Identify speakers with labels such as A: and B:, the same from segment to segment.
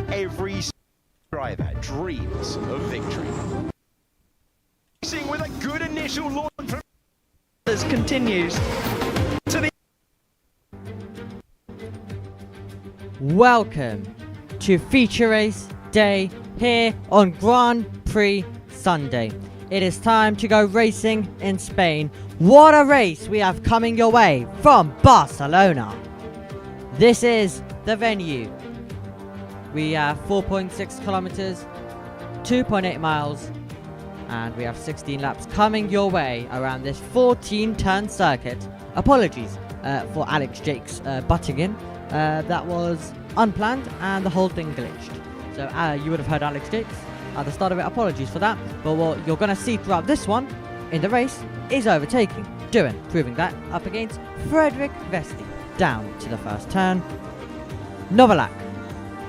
A: Every driver dreams of victory. Racing with a good initial launch from continues to the.
B: Welcome to Feature Race Day here on Grand Prix Sunday. It is time to go racing in Spain. What a race we have coming your way from Barcelona. This is the venue. We have 4.6 kilometers, 2.8 miles, and we have 16 laps coming your way around this 14-turn circuit. Apologies for Alex Jake's butting in. That was unplanned and the whole thing glitched. So you would have heard Alex Jakes at the start of it. Apologies for that. But what you're going to see throughout this one in the race is overtaking. Proving that up against Frederick Vesti. Down to the first turn. Novalak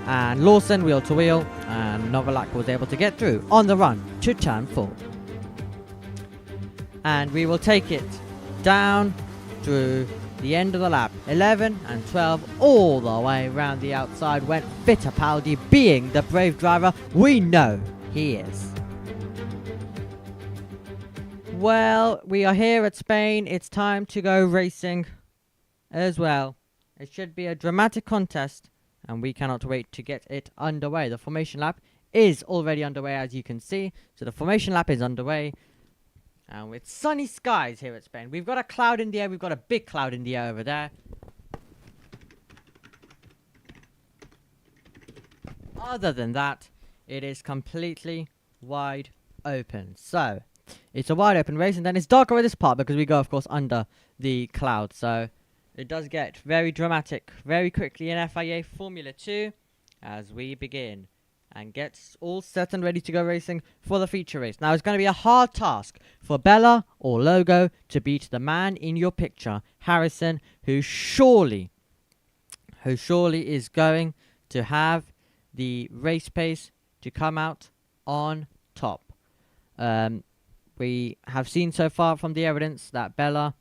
B: and Lawson wheel to wheel, and Novalak was able to get through on the run to turn 4. And we will take it down through the end of the lap. 11 and 12 all the way around the outside went Fittipaldi, being the brave driver we know he is. Well, we are here at Spain. It's time to go racing as well. It should be a dramatic contest, and we cannot wait to get it underway. The formation lap is already underway, as you can see. So the formation lap is underway. And with sunny skies here at Spain. We've got a cloud in the air. We've got a big cloud in the air over there. Other than that, it is completely wide open. So it's a wide open race, and then it's darker at this part because we go, of course, under the cloud. So it does get very dramatic very quickly in FIA Formula 2 as we begin and get all set and ready to go racing for the feature race. Now, it's going to be a hard task for Bella or Logo to beat the man in your picture, Harrison, who surely is going to have the race pace to come out on top. We have seen so far from the evidence that Bella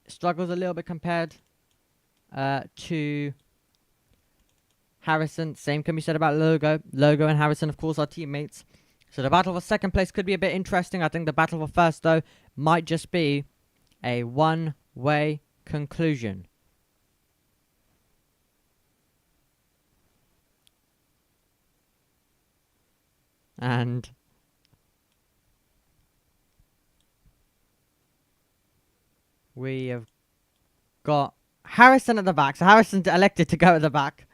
B: struggles a little bit compared to Harrison. Same can be said about Logo. Logo and Harrison, of course, are teammates. So the battle for second place could be a bit interesting. I think the battle for first, though, might just be a one-way conclusion. And we have got Harrison at the back. So Harrison's elected to go at the back.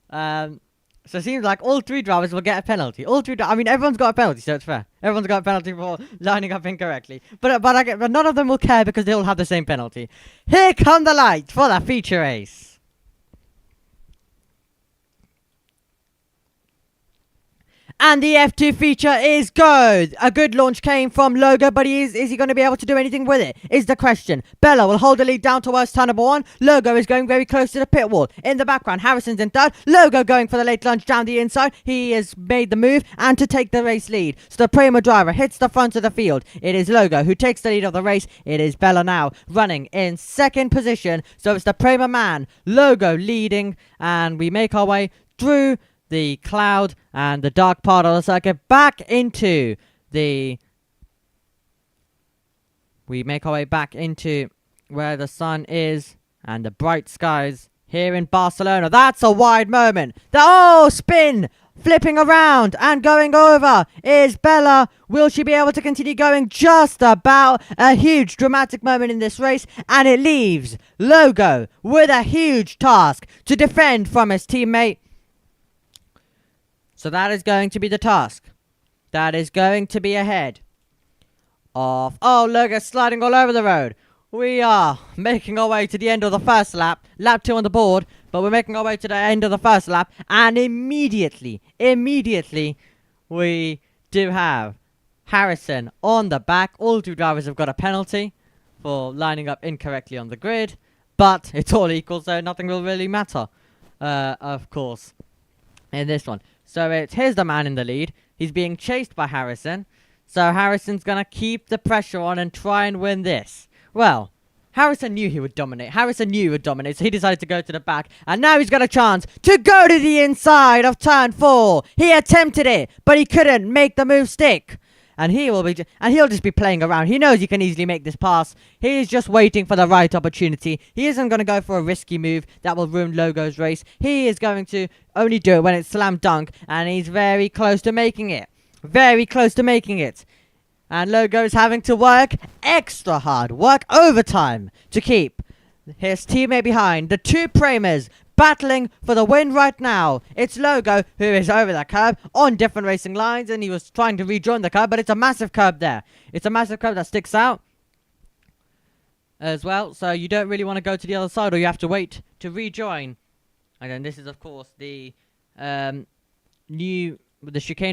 B: So it seems like all three drivers will get a penalty. I mean, everyone's got a penalty, so it's fair. Everyone's got a penalty for lining up incorrectly. But none of them will care because they all have the same penalty. Here come the lights for the feature race. And the F2 feature is good. A good launch came from Logo, but is he going to be able to do anything with it? Is the question. Bella will hold the lead down towards turn number 1. Logo is going very close to the pit wall. In the background, Harrison's in third. Logo going for the late lunge down the inside. He has made the move and to take the race lead. So the Prima driver hits the front of the field. It is Logo who takes the lead of the race. It is Bella now running in second position. So it's the Prima man, Logo leading, and we make our way through the cloud and the dark part of the circuit back into the... We make our way back into where the sun is and the bright skies here in Barcelona. That's a wide moment. Spin! Flipping around and going over is Bella. Will she be able to continue going? Just about. A huge dramatic moment in this race, and it leaves Logo with a huge task to defend from his teammate. So that is going to be the task that is going to be ahead of... Oh, look, it's sliding all over the road. We are making our way to the end of the first lap. Lap 2 on the board, but we're making our way to the end of the first lap. And immediately, we do have Harrison on the back. All 2 drivers have got a penalty for lining up incorrectly on the grid. But it's all equal, so nothing will really matter, of course, in this one. So here's the man in the lead. He's being chased by Harrison. So Harrison's going to keep the pressure on and try and win this. Well, Harrison knew he would dominate. So he decided to go to the back. And now he's got a chance to go to the inside of turn 4. He attempted it, but he couldn't make the move stick. And he'll just be playing around. He knows he can easily make this pass. He is just waiting for the right opportunity. He isn't going to go for a risky move that will ruin Logo's race. He is going to only do it when it's slam dunk. And he's very close to making it. And Logo's having to work extra hard. Work overtime to keep his teammate behind. The 2 Primers battling for the win right now. It's Logo who is over that curb on different racing lines, and he was trying to rejoin the curb, but it's a massive curb there. It's a massive curb that sticks out as well, so you don't really want to go to the other side, or you have to wait to rejoin. And then this is, of course, the chicane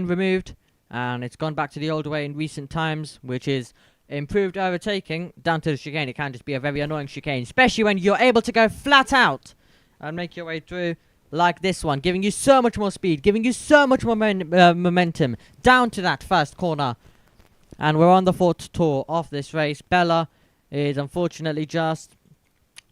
B: removed, and it's gone back to the old way in recent times, which is improved overtaking down to the chicane. It can just be a very annoying chicane, especially when you're able to go flat out and make your way through like this one, giving you so much more speed, giving you so much more momentum down to that first corner. And we're on the 4th tour of this race. Bella is unfortunately just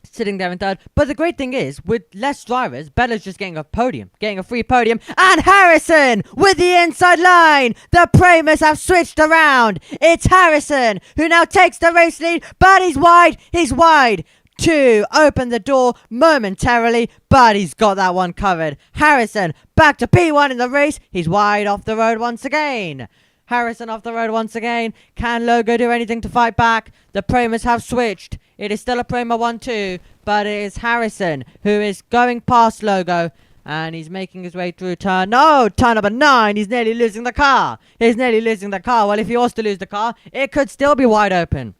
B: sitting there in 3rd. But the great thing is, with less drivers, Bella's just getting a podium, getting a free podium. And Harrison with the inside line. The Primers have switched around. It's Harrison who now takes the race lead, but he's wide to open the door momentarily, but he's got that one covered. Harrison back to P1 in the race. He's wide off the road once again. Harrison off the road once again. Can Logo do anything to fight back? The Primers have switched. It is still a Primer 1-2, but it is Harrison who is going past Logo, and he's making his way through turn number 9. He's nearly losing the car. Well, if he was to lose the car, it could still be wide open.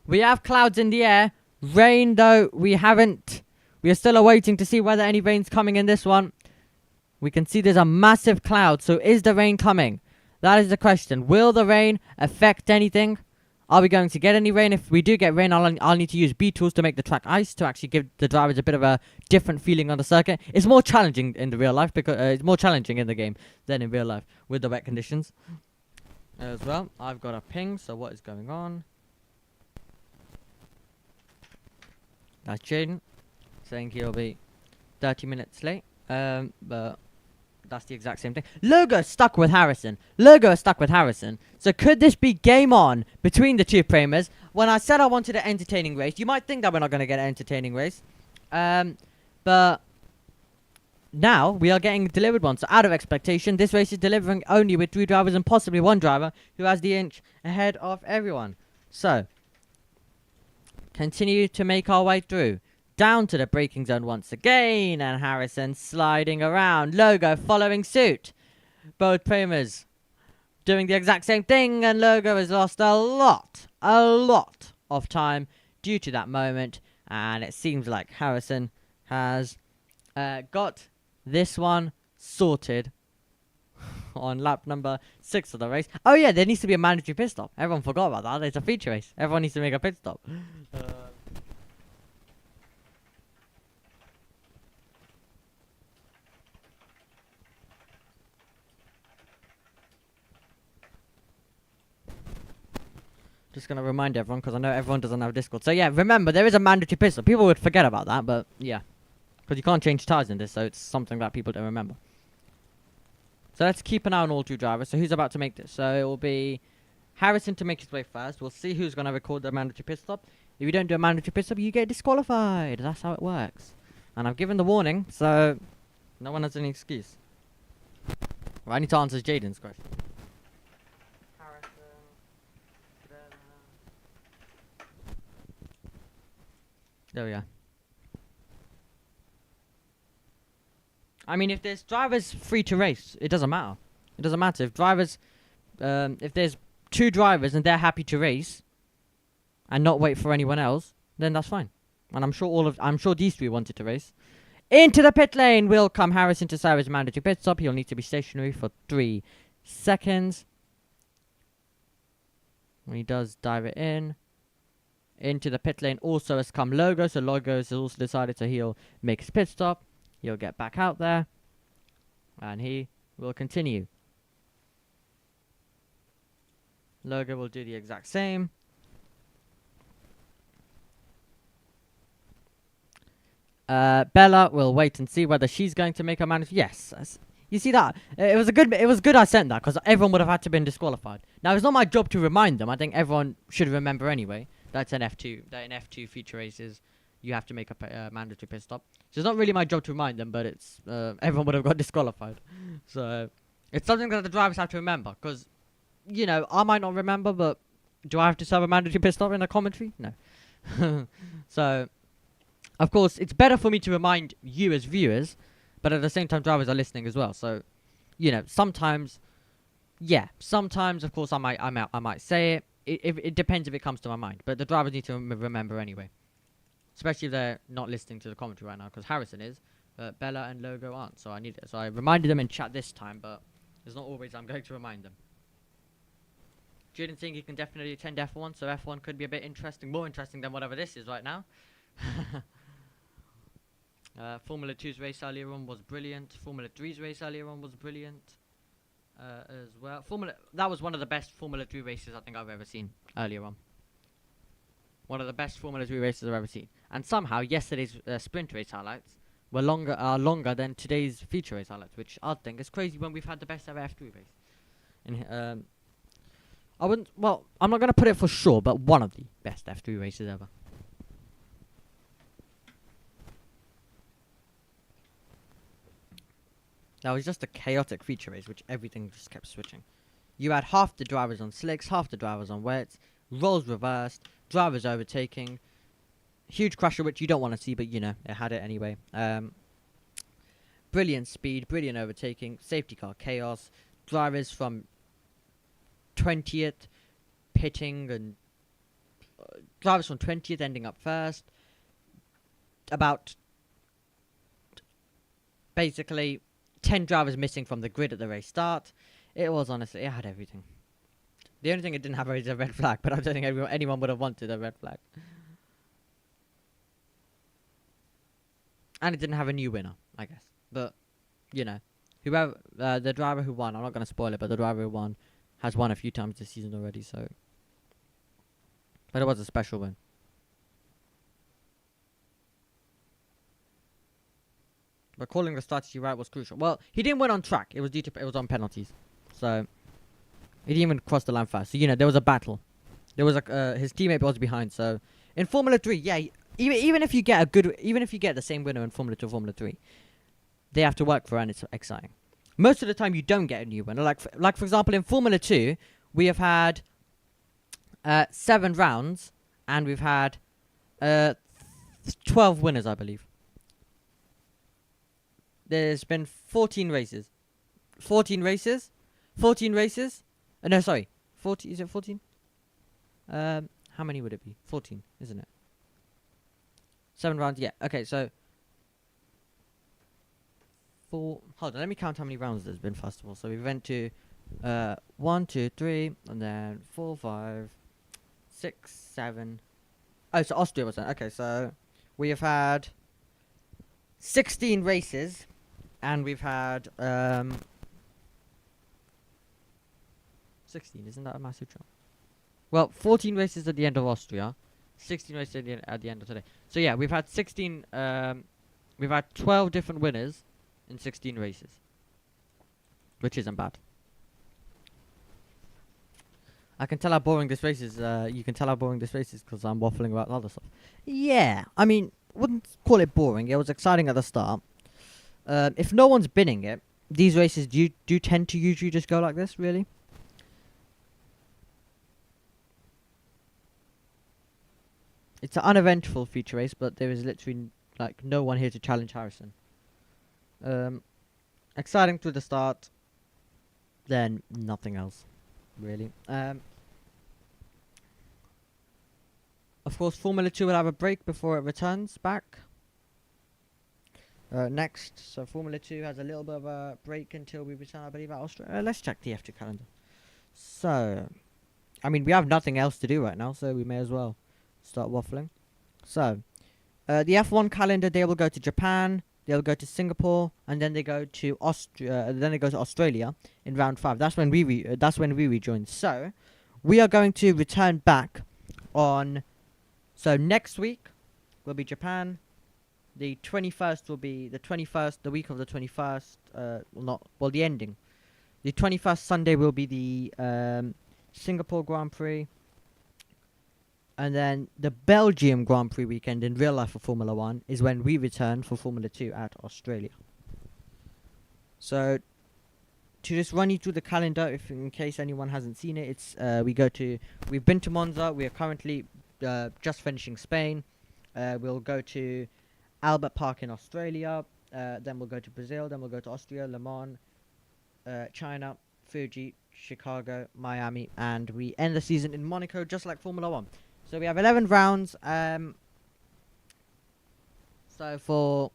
B: We have clouds in the air. Rain, though, we haven't. We are still awaiting to see whether any rain's coming in this one. We can see there's a massive cloud. So is the rain coming? That is the question. Will the rain affect anything? Are we going to get any rain? If we do get rain, I'll need to use B-tools to make the track ice to actually give the drivers a bit of a different feeling on the circuit. It's more challenging in the real life because it's more challenging in the game than in real life with the wet conditions as well. I've got a ping. So what is going on? That's Jayden saying he'll be 30 minutes late. But that's the exact same thing. Logo is stuck with Harrison. So could this be game on between the 2 Primers? When I said I wanted an entertaining race, you might think that we're not going to get an entertaining race. But now we are getting delivered one. So out of expectation, this race is delivering only with 3 drivers and possibly 1 driver who has the inch ahead of everyone. So continue to make our way through. Down to the braking zone once again. And Harrison sliding around. Logo following suit. Both Primers doing the exact same thing. And Logo has lost a lot of time due to that moment. And it seems like Harrison has got this one sorted on lap number 6 of the race. Oh yeah, there needs to be a mandatory pit stop. Everyone forgot about that. It's a feature race. Everyone needs to make a pit stop. Just gonna remind everyone, because I know everyone doesn't have Discord. So yeah, remember, there is a mandatory pit stop. People would forget about that, but yeah. Because you can't change tires in this, so it's something that people don't remember. So let's keep an eye on all 2 drivers. So who's about to make this? So it will be Harrison to make his way first. We'll see who's going to record the mandatory pit stop. If you don't do a mandatory pit stop, you get disqualified. That's how it works. And I've given the warning, so no one has any excuse. Right, I need to answer Jayden's question. There we are. I mean, if there's drivers free to race, it doesn't matter. It doesn't matter if drivers, if there's 2 drivers and they're happy to race, and not wait for anyone else, then that's fine. And I'm sure these 3 wanted to race. Into the pit lane will come Harrison to serve his mandatory pit stop. He'll need to be stationary for 3 seconds. When he does dive it in. Into the pit lane also has come Logo. So Logo has also decided to he'll make his pit stop. He'll get back out there. And he will continue. Logo will do the exact same. Bella will wait and see whether she's going to make a mandatory. Yes, you see that? It was good I sent that because everyone would have had to been disqualified. Now it's not my job to remind them. I think everyone should remember anyway. That's an F2. That in F2 feature races, you have to make a mandatory pit stop. So it's not really my job to remind them, but it's everyone would have got disqualified. So it's something that the drivers have to remember because, you know, I might not remember, but do I have to serve a mandatory pit stop in a commentary? No. So. Of course, it's better for me to remind you as viewers, but at the same time, drivers are listening as well. So, you know, sometimes, of course, I might say it. It depends if it comes to my mind, but the drivers need to remember anyway. Especially if they're not listening to the commentary right now, because Harrison is, but Bella and Logo aren't. So I reminded them in chat this time, but it's not always I'm going to remind them. Jayden think he can definitely attend F1, so F1 could be a bit interesting, more interesting than whatever this is right now. Formula 2's race earlier on was brilliant. Formula 3's race earlier on was brilliant as well. That was one of the best Formula 3 races I think I've ever seen earlier on. One of the best Formula 3 races I've ever seen. And somehow yesterday's sprint race highlights were longer than today's feature race highlights, which I think is crazy when we've had the best ever F3 race. And I'm not going to put it for sure, but one of the best F3 races ever. That was just a chaotic feature race, which everything just kept switching. You had half the drivers on slicks, half the drivers on wets, roles reversed, drivers overtaking, huge crusher, which you don't want to see, but you know, it had it anyway. Brilliant speed, brilliant overtaking, safety car chaos, drivers from 20th pitting, and drivers from 20th ending up first. About basically 10 drivers missing from the grid at the race start. It was honestly, it had everything. The only thing it didn't have is a red flag, but I don't think anyone would have wanted a red flag. And it didn't have a new winner, I guess. But, you know, whoever, the driver who won, I'm not going to spoil it, but the driver who won has won a few times this season already, so. But it was a special win. But calling the strategy right was crucial. Well, he didn't win on track. It was it was on penalties. So he didn't even cross the line fast. So, you know, there was a battle. There was his teammate was behind. So in Formula 3, yeah, even if you get the same winner in Formula 2 or Formula 3, they have to work for it and it's exciting. Most of the time you don't get a new winner. Like for example, in Formula 2, we have had 7 rounds and we've had 12 winners, I believe. There's been 14 races. 14 races? 14 races? No, sorry. 40, is it 14? How many would it be? 14, isn't it? 7 rounds, yeah. Okay, so 4. Hold on, let me count how many rounds there's been first of all. So we went to 1, 2, 3, and then 4, 5, 6, 7. Oh, so Austria was that. Okay, so we have had 16 races. And we've had 16, isn't that a massive jump? Well, 14 races at the end of Austria, 16 races at the end of today. So yeah, we've had 16, we've had 12 different winners in 16 races, which isn't bad. I can tell how boring this race is, you can tell how boring this race is because I'm waffling about other stuff. Yeah, I mean, wouldn't call it boring, it was exciting at the start. If no one's binning it, these races do tend to usually just go like this, really. It's an uneventful feature race, but there is literally like no one here to challenge Harrison. Exciting to the start. then nothing else, really. Of course, Formula 2 will have a break before it returns back. Next, so Formula 2 has a little bit of a break until we return, I believe, at Australia. Let's check the F2 calendar. So, I mean, we have nothing else to do right now, so we may as well start waffling. So, the F1 calendar, they will go to Japan, they'll go to Singapore, and then they go to Australia in round 5. That's when we rejoin. So, we are going to return back on. So next week will be Japan. The 21st will be the 21st, the week of the 21st. The ending. The 21st Sunday will be the Singapore Grand Prix. And then the Belgium Grand Prix weekend in real life for Formula 1 is when we return for Formula 2 at Australia. So, to just run you through the calendar, if in case anyone hasn't seen it, it's we've been to Monza, we are currently just finishing Spain. We'll go to Albert Park in Australia, then we'll go to Brazil, then we'll go to Austria, Le Mans, China, Fuji, Chicago, Miami, and we end the season in Monaco, just like Formula 1. So we have 11 rounds. So for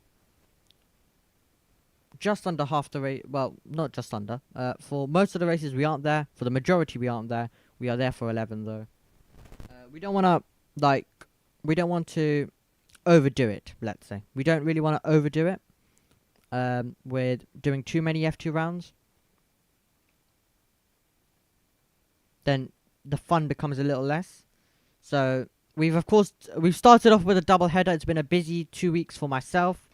B: just under half the race, well, not just under. For most of the races, we aren't there. For the majority, we aren't there. We are there for 11, though. We don't want to, we don't want to overdo it, let's say. We don't really want to overdo it with doing too many F2 rounds. Then the fun becomes a little less. So we've started off with a double header. It's been a busy 2 weeks for myself.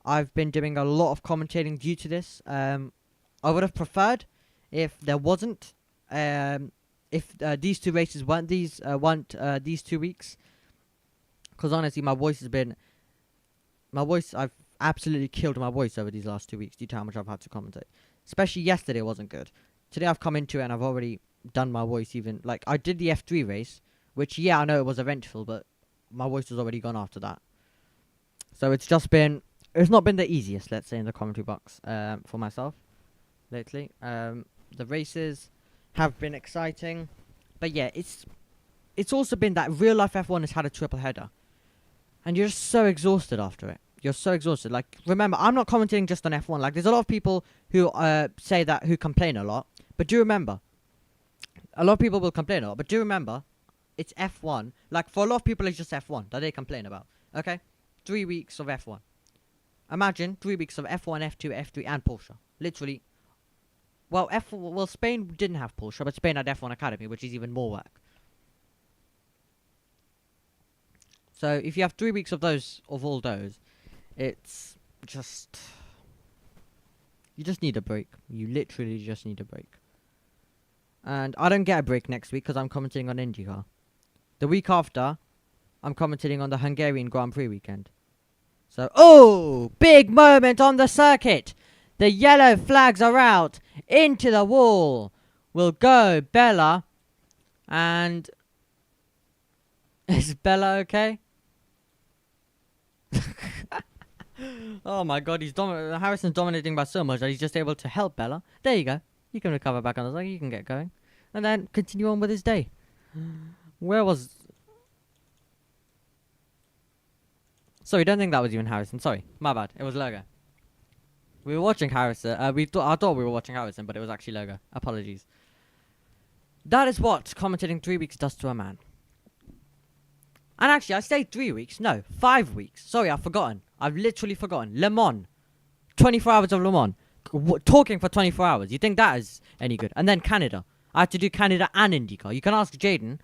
B: I've been doing a lot of commentating due to this. I would have preferred if there wasn't, if these two races weren't these 2 weeks. Because honestly, I've absolutely killed my voice over these last 2 weeks due to how much I've had to commentate. Especially yesterday wasn't good. Today I've come into it and I've already done my voice even. Like, I did the F3 race, which, yeah, I know it was eventful, but my voice was already gone after that. So it's not been the easiest, let's say, in the commentary box for myself lately. The races have been exciting, but yeah, it's also been that real life F1 has had a triple header, and you're just so exhausted after it. You're so exhausted. Like, remember, I'm not commenting just on F1. Like, there's a lot of people who who complain a lot, but do remember, a lot of people will complain a lot, but do remember, it's F1. Like, for a lot of people, it's just F1 that they complain about. Okay, 3 weeks of F1. Imagine 3 weeks of F1, F2, F3, and Porsche. Literally. Well, Spain didn't have Porsche, but Spain had F1 Academy, which is even more work. So if you have 3 weeks of all those, it's just, you just need a break. You literally just need a break. And I don't get a break next week because I'm commenting on IndyCar. The week after, I'm commentating on the Hungarian Grand Prix weekend. So, big moment on the circuit. The yellow flags are out. Into the wall will go Bella. And is Bella okay? Oh my god, Harrison's dominating by so much that he's just able to help Bella. There you go. You can recover back on the circuit. You can get going. And then continue on with his day. Sorry, don't think that was even Harrison. Sorry, my bad. It was Logo. We were watching Harrison. I thought we were watching Harrison, but it was actually Logo. Apologies. That is what commentating 3 weeks does to a man. And actually, I stayed 3 weeks. No, 5 weeks. Sorry, I've forgotten. I've literally forgotten. Le Mans. 24 hours of Le Mans. Talking for 24 hours. You think that is any good? And then Canada. I had to do Canada and IndyCar. You can ask Jayden.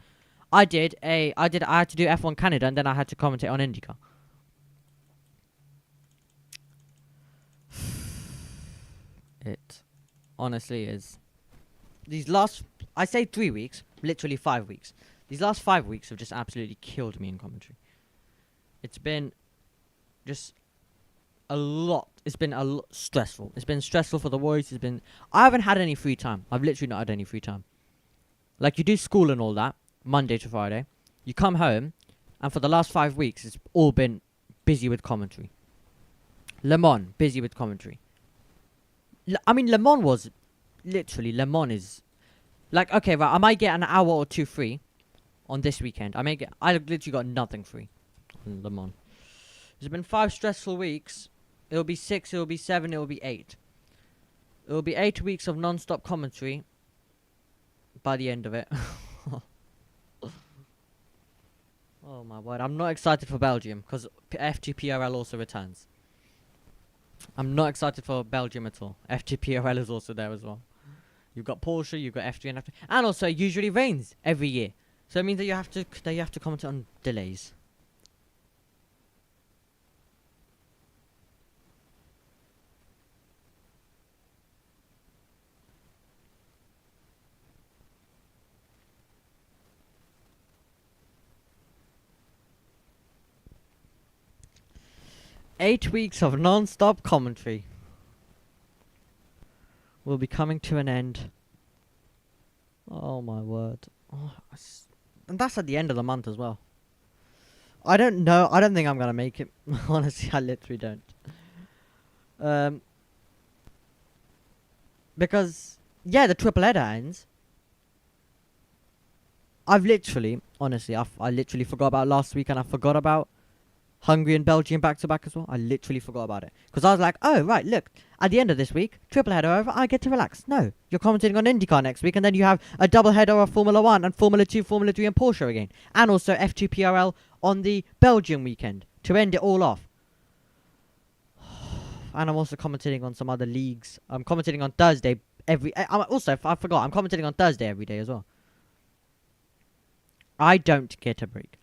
B: I had to do F1 Canada, and then I had to commentate on IndyCar. It honestly is. I say 3 weeks, literally 5 weeks. These last 5 weeks have just absolutely killed me in commentary. It's been just a lot. It's been a lot stressful. It's been stressful for the voice. I haven't had any free time. I've literally not had any free time. Like, you do school and all that, Monday to Friday. You come home, and for the last 5 weeks, it's all been busy with commentary. Le Mans, busy with commentary. Le Mans was literally, Le Mans is like, okay, right, I might get an hour or two free on this weekend. I literally got nothing free on Le Mans. It's been 5 stressful weeks. It'll be 6, it'll be 7, it'll be 8. It'll be 8 weeks of non-stop commentary by the end of it. Oh my word, I'm not excited for Belgium because FGPRL also returns. I'm not excited for Belgium at all. FGPRL is also there as well. You've got Porsche, you've got F3 and F3, and also it usually rains every year, so it means that you have to comment on delays. Eight weeks of non-stop commentary will be coming to an end. Oh my word. Oh, and that's at the end of the month as well. I don't know. I don't think I'm gonna make it. Honestly, I literally don't. Because, yeah, the triple header ends. I've literally, honestly, I literally forgot about last week, and I forgot about Hungary and Belgium back to back as well. I literally forgot about it. Because I was like, oh, right, look. At the end of this week, triple header over, I get to relax. No, you're commentating on IndyCar next week, and then you have a double header of Formula 1 and Formula 2, Formula 3 and Porsche again. And also F2PRL on the Belgium weekend to end it all off. And I'm also commentating on some other leagues. I'm commentating on Thursday I forgot, I'm commentating on Thursday every day as well. I don't get a break.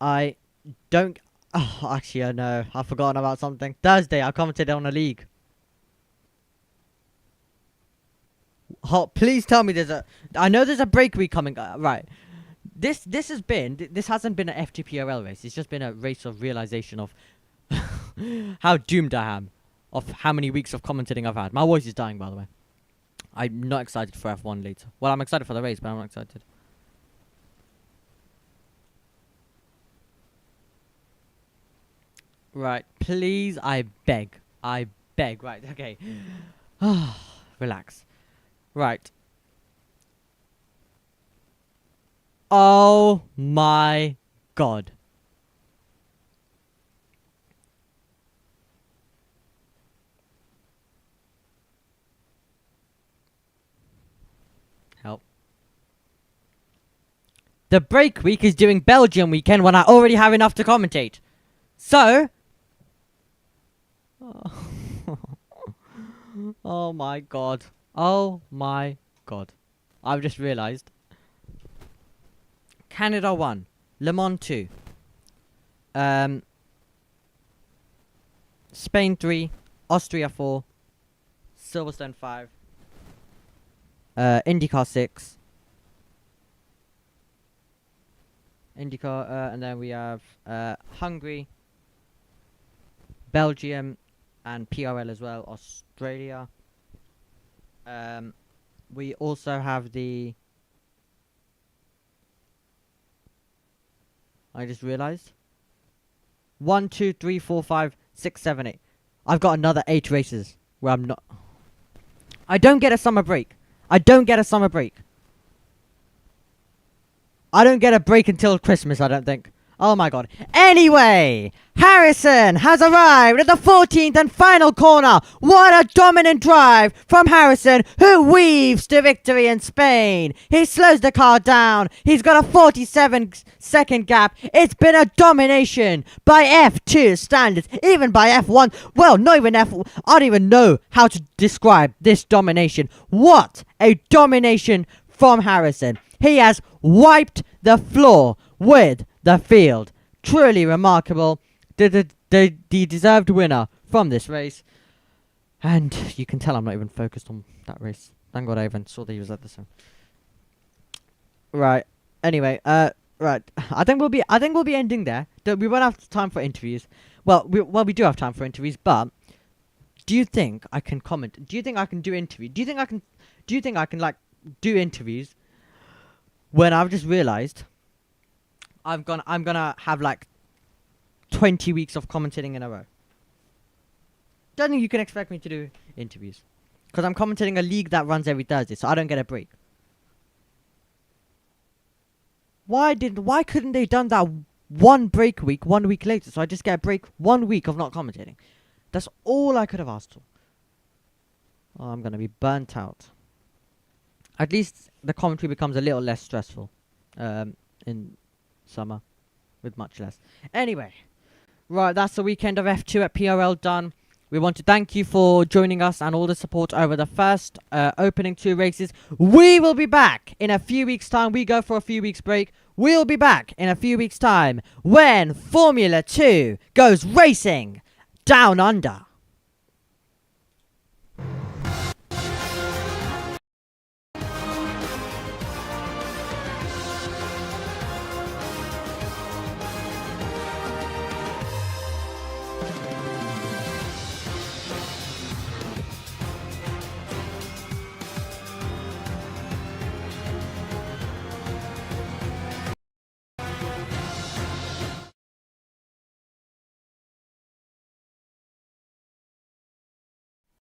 B: I don't... Oh, actually, I know. I've forgotten about something. Thursday, I commented on a league. Oh, please tell me there's a... I know there's a break week coming. Right. This hasn't been an FTPRL race. It's just been a race of realization of how doomed I am. Of how many weeks of commentating I've had. My voice is dying, by the way. I'm not excited for F1 later. Well, I'm excited for the race, but I'm not excited. Right, please, I beg. Right, okay. Relax. Right. Oh my god. Help. The break week is doing Belgium weekend when I already have enough to commentate. So... Oh my god. Oh my god. I've just realized. Canada 1. Le Mans 2. Spain 3. Austria 4. Silverstone 5. IndyCar 6. IndyCar, and then we have Hungary, Belgium, and PRL as well, Australia. We also have the... I just realized. 1, 2, 3, 4, 5, 6, 7, 8. I've got another 8 races where I'm not... I don't get a summer break. I don't get a break until Christmas, I don't think. Oh my god. Anyway, Harrison has arrived at the 14th and final corner. What a dominant drive from Harrison, who weaves to victory in Spain. He slows the car down. He's got a 47-second gap. It's been a domination by F2 standards, even by F1. Well, not even F1. I don't even know how to describe this domination. What a domination from Harrison. He has wiped the floor with the field. Truly remarkable. The deserved winner from this race. And you can tell I'm not even focused on that race. Thank God I even saw that he was at the same. Right. Anyway, right. I think we'll be ending there. We won't have time for interviews. Well, we do have time for interviews, but do you think I can comment? Do you think I can do interview? Do you think I can like do interviews when I've just realized I'm gonna have like 20 weeks of commentating in a row? Don't think you can expect me to do interviews. Because I'm commentating a league that runs every Thursday, so I don't get a break. Why couldn't they done that one break week 1 week later, so I just get a break 1 week of not commentating? That's all I could have asked for. Oh, I'm gonna be burnt out. At least the commentary becomes a little less stressful in summer, with much less. Anyway, right, that's the weekend of F2 at PRL done. We want to thank you for joining us and all the support over the first opening 2 races. We will be back in a few weeks' time. We go for a few weeks' break. We'll be back in a few weeks' time when Formula 2 goes racing down under.